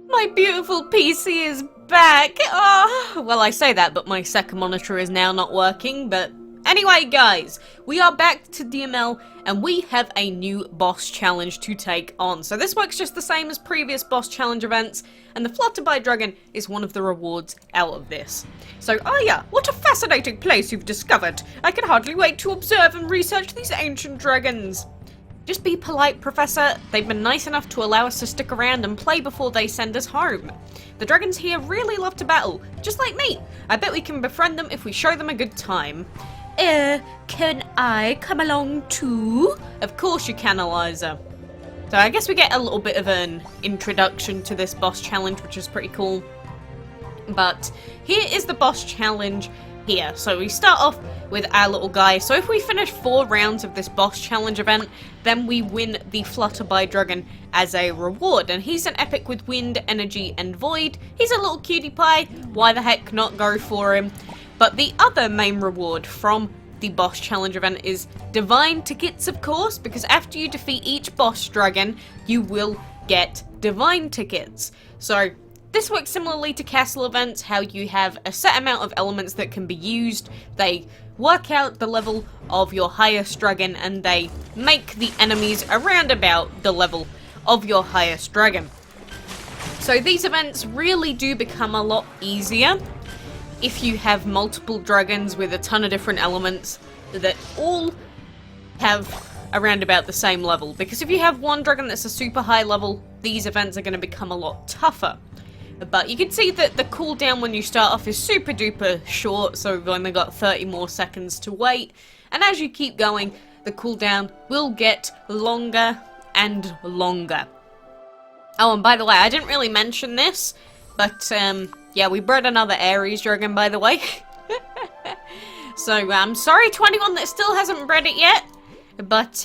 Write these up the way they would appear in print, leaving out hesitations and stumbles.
My beautiful PC is back! Oh, well, I say that, but my second monitor is now not working, but... Anyway, guys, we are back to DML, and we have a new boss challenge to take on. So this works just the same as previous boss challenge events, and the Flutterby dragon is one of the rewards out of this. So, Aya, what a fascinating place you've discovered! I can hardly wait to observe and research these ancient dragons. Just be polite, Professor. They've been nice enough to allow us to stick around and play before they send us home. The dragons here really love to battle, just like me. I bet we can befriend them if we show them a good time. Can I come along too? Of course you can, Eliza. So I guess we get a little bit of an introduction to this boss challenge, which is pretty cool. But here is the boss challenge here. So we start off with our little guy. So if we finish 4 rounds of this boss challenge event, then we win the Flutterby dragon as a reward. And he's an epic with wind, energy, and void. He's a little cutie pie. Why the heck not go for him? But the other main reward from the boss challenge event is divine tickets, of course, because after you defeat each boss dragon, you will get divine tickets. So this works similarly to castle events, how you have a set amount of elements that can be used. They work out the level of your highest dragon, and they make the enemies around about the level of your highest dragon. So these events really do become a lot easier if you have multiple dragons with a ton of different elements that all have around about the same level. Because if you have one dragon that's a super high level, these events are going to become a lot tougher. But you can see that the cooldown when you start off is super duper short, so we've only got 30 more seconds to wait. And as you keep going, the cooldown will get longer and longer. Oh, and by the way, I didn't really mention this, but yeah, we bred another Aries dragon, by the way. So, I'm sorry to anyone that still hasn't bred it yet, but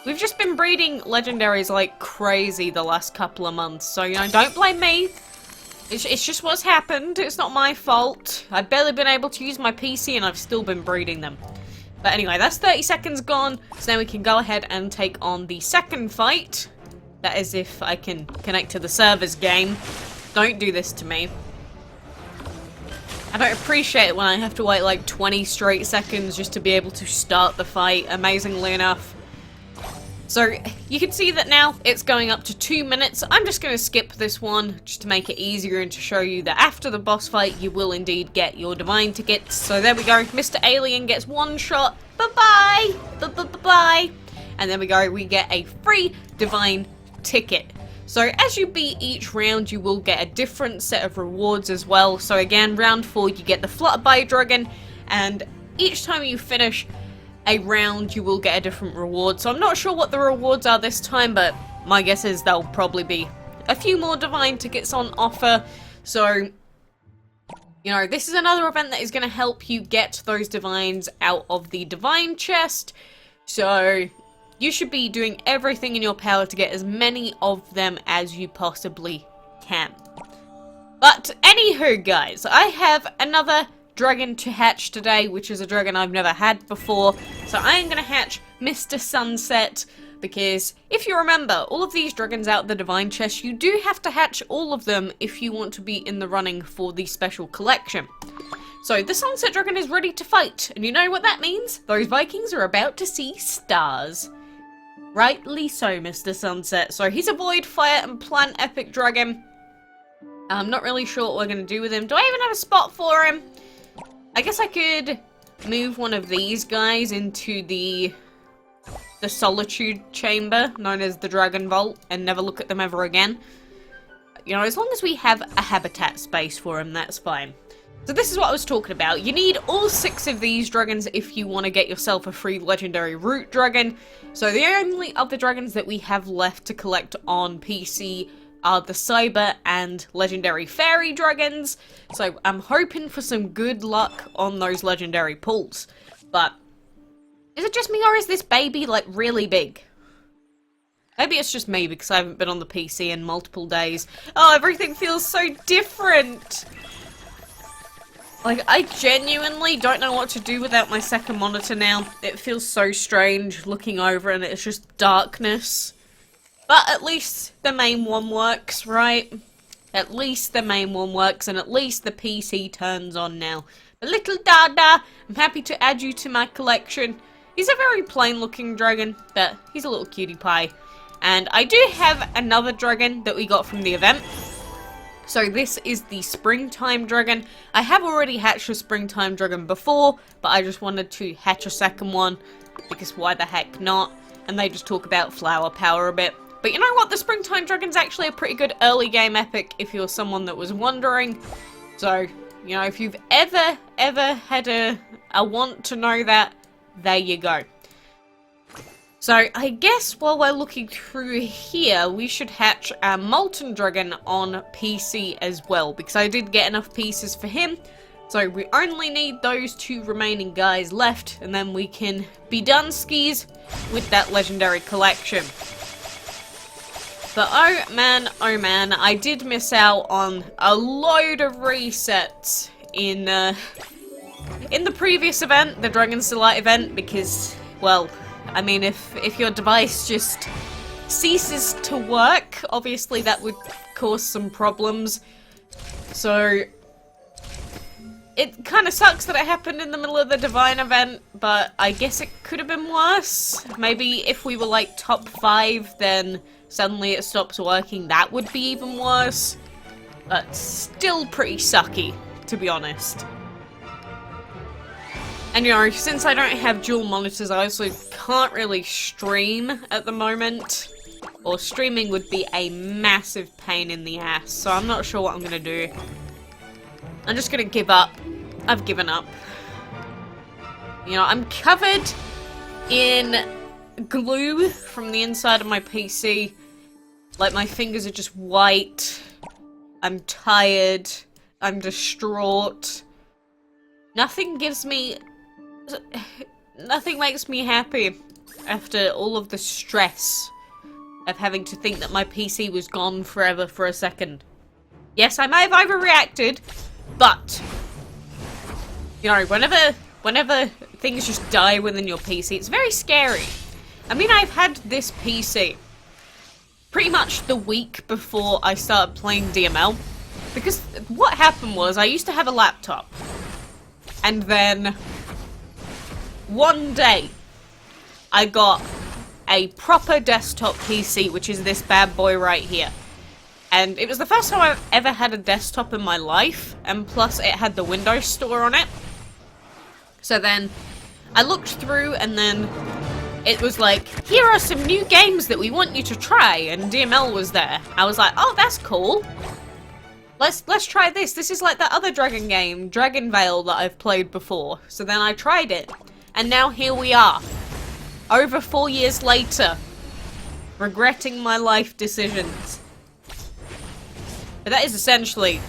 we've just been breeding legendaries like crazy the last couple of months, so, you know, don't blame me. It's just what's happened. It's not my fault. I've barely been able to use my PC and I've still been breeding them. But anyway, that's 30 seconds gone, so now we can go ahead and take on the second fight. That is if I can connect to the server's game. Don't do this to me. I don't appreciate it when I have to wait like 20 straight seconds just to be able to start the fight, amazingly enough. So, you can see that now it's going up to 2 minutes. I'm just going to skip this one just to make it easier and to show you that after the boss fight you will indeed get your divine tickets. So there we go, Mr. Alien gets 1 shot. Bye-bye! Bye-bye! And there we go, we get a free divine ticket. So as you beat each round, you will get a different set of rewards as well. So again, round 4 you get the Flutterby dragon, and each time you finish a round you will get a different reward. So I'm not sure what the rewards are this time, but my guess is there'll probably be a few more divine tickets on offer. So, you know, this is another event that is going to help you get those divines out of the divine chest. So you should be doing everything in your power to get as many of them as you possibly can. But anywho, guys, I have another dragon to hatch today, which is a dragon I've never had before. So I am going to hatch Mr. Sunset, because if you remember, all of these dragons out of the divine chest, you do have to hatch all of them if you want to be in the running for the special collection. So the Sunset dragon is ready to fight, and you know what that means? Those Vikings are about to see stars. Rightly so, Mr. Sunset. So he's a void, fire, and plant epic dragon. I'm not really sure what we're going to do with him. Do I even have a spot for him? I guess I could move one of these guys into the solitude chamber, known as the Dragon Vault, and never look at them ever again. You know, as long as we have a habitat space for him, that's fine. So this is what I was talking about. You need all 6 of these dragons if you want to get yourself a free legendary root dragon. So the only other dragons that we have left to collect on PC are the cyber and legendary fairy dragons. So I'm hoping for some good luck on those legendary pulls. But is it just me, or is this baby like really big? Maybe it's just me because I haven't been on the PC in multiple days. Oh, everything feels so different. Like, I genuinely don't know what to do without my second monitor now. It feels so strange looking over and it's just darkness. But at least the main one works, right? At least the main one works, and at least the PC turns on now. But little Dada, I'm happy to add you to my collection. He's a very plain looking dragon, but he's a little cutie pie. And I do have another dragon that we got from the event. So this is the Springtime Dragon. I have already hatched a Springtime Dragon before, but I just wanted to hatch a second one, because why the heck not? And they just talk about flower power a bit. But you know what? The Springtime Dragon's actually a pretty good early game epic, if you're someone that was wondering. So, you know, if you've ever had a want to know that, there you go. So, I guess while we're looking through here, we should hatch a Molten Dragon on PC as well, because I did get enough pieces for him. So, we only need those 2 remaining guys left, and then we can be done skis with that legendary collection. But oh man, I did miss out on a load of resets in the previous event, the Dragon's Delight event, because, well, I mean, if your device just ceases to work, obviously that would cause some problems. So, it kind of sucks that it happened in the middle of the Divine event, but I guess it could have been worse. Maybe if we were like top 5, then suddenly it stops working, that would be even worse. But still pretty sucky, to be honest. And you know, since I don't have dual monitors, I also can't really stream at the moment. Or streaming would be a massive pain in the ass, so I'm not sure what I'm gonna do. I'm just gonna give up. I've given up. You know, I'm covered in glue from the inside of my PC. Like, my fingers are just white. I'm tired. I'm distraught. Nothing makes me happy after all of the stress of having to think that my PC was gone forever for a second. Yes, I may have overreacted, but you know, whenever things just die within your PC, it's very scary. I mean, I've had this PC pretty much the week before I started playing DML, because what happened was I used to have a laptop, and then one day I got a proper desktop PC, which is this bad boy right here. And it was the first time I've ever had a desktop in my life, and plus it had the Windows Store on it. So then I looked through, and then it was like, here are some new games that we want you to try, and DML was there. I was like, oh, that's cool. Let's try this. This is like that other dragon game, Dragon Veil, that I've played before. So then I tried it, and now here we are. Over 4 years later, regretting my life decisions. But that is essentially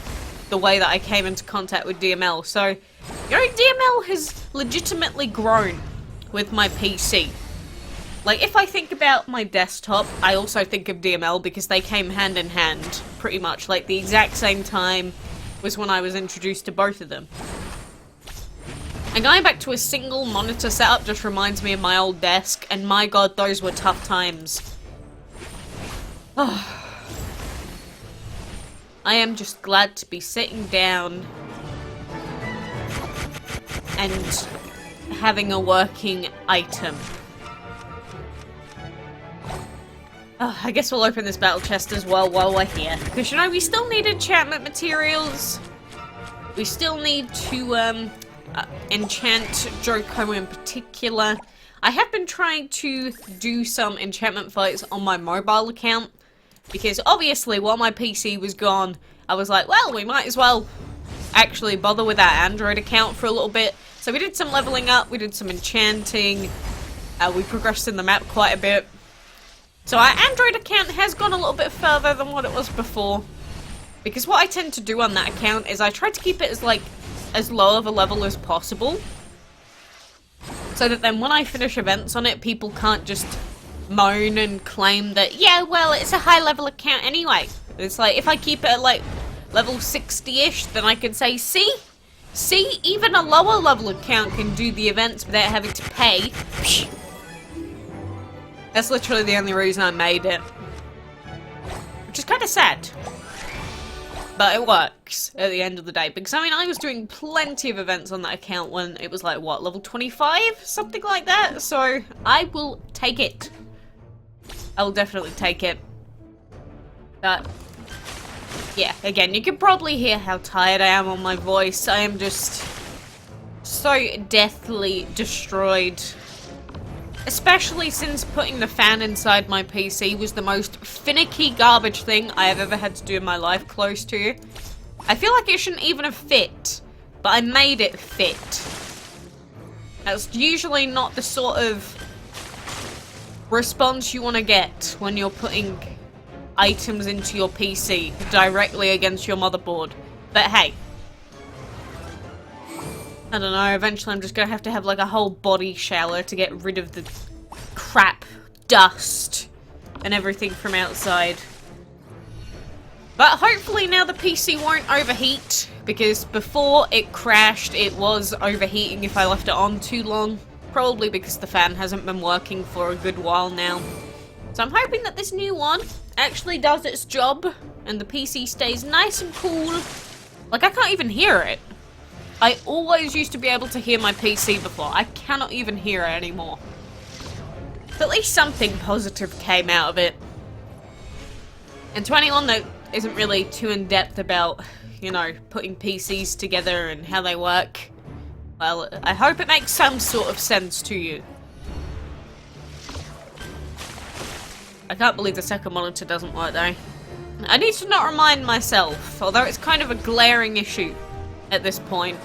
the way that I came into contact with DML. So, you know, DML has legitimately grown with my PC. Like, if I think about my desktop, I also think of DML because they came hand in hand, pretty much. Like, the exact same time was when I was introduced to both of them. And going back to a single monitor setup just reminds me of my old desk, and my god, those were tough times. Oh. I am just glad to be sitting down and having a working item. Oh, I guess we'll open this battle chest as well while we're here. Because, you know, we still need enchantment materials. We still need to, enchant Joko in particular. I have been trying to do some enchantment fights on my mobile account. Because, obviously, while my PC was gone, I was like, well, we might as well actually bother with our Android account for a little bit. So we did some leveling up, we did some enchanting, we progressed in the map quite a bit. So our Android account has gone a little bit further than what it was before. Because what I tend to do on that account is I try to keep it as low of a level as possible. So that then when I finish events on it, people can't just moan and claim that, yeah, well, it's a high level account anyway. It's like, if I keep it at like level 60-ish, then I can say, see, even a lower level account can do the events without having to pay. That's literally the only reason I made it. which is kind of sad. But it works at the end of the day, because I mean, I was doing plenty of events on that account when it was like, what, level 25? Something like that, so I will take it. I will definitely take it. But, yeah, again, you can probably hear how tired I am on my voice. I am just so deathly destroyed. Especially since putting the fan inside my PC was the most finicky garbage thing I have ever had to do in my life close to. I feel like it shouldn't even have fit, but I made it fit. That's usually not the sort of response you want to get when you're putting items into your PC directly against your motherboard. But hey. I don't know, eventually I'm just gonna have to have like a whole body shower to get rid of the crap, dust, and everything from outside. But hopefully now the PC won't overheat, because before it crashed it was overheating if I left it on too long. Probably because the fan hasn't been working for a good while now. So I'm hoping that this new one actually does its job, and the PC stays nice and cool. Like, I can't even hear it. I always used to be able to hear my PC before. I cannot even hear it anymore. So at least something positive came out of it. And to anyone that isn't really too in-depth about, you know, putting PCs together and how they work, well, I hope it makes some sort of sense to you. I can't believe the second monitor doesn't work though. I need to not remind myself, although it's kind of a glaring issue at this point.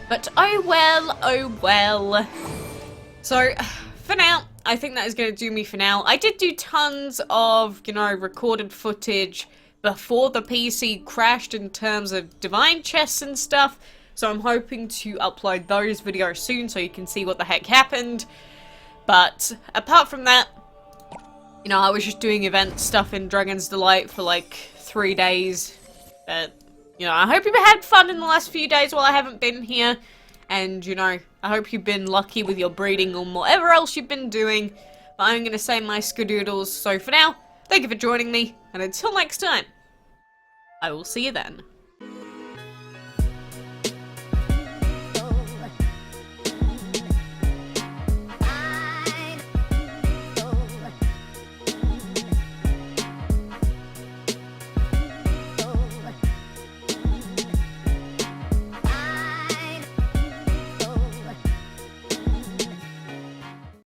But oh well, oh well. So, for now, I think that is going to do me for now. I did do tons of, you know, recorded footage before the PC crashed in terms of divine chests and stuff. So I'm hoping to upload those videos soon so you can see what the heck happened. But apart from that, you know, I was just doing event stuff in Dragon's Delight for like 3 days. But, you know, I hope you've had fun in the last few days while I haven't been here. And, you know, I hope you've been lucky with your breeding or whatever else you've been doing. But I'm going to say my skadoodles. So for now, thank you for joining me. And until next time, I will see you then.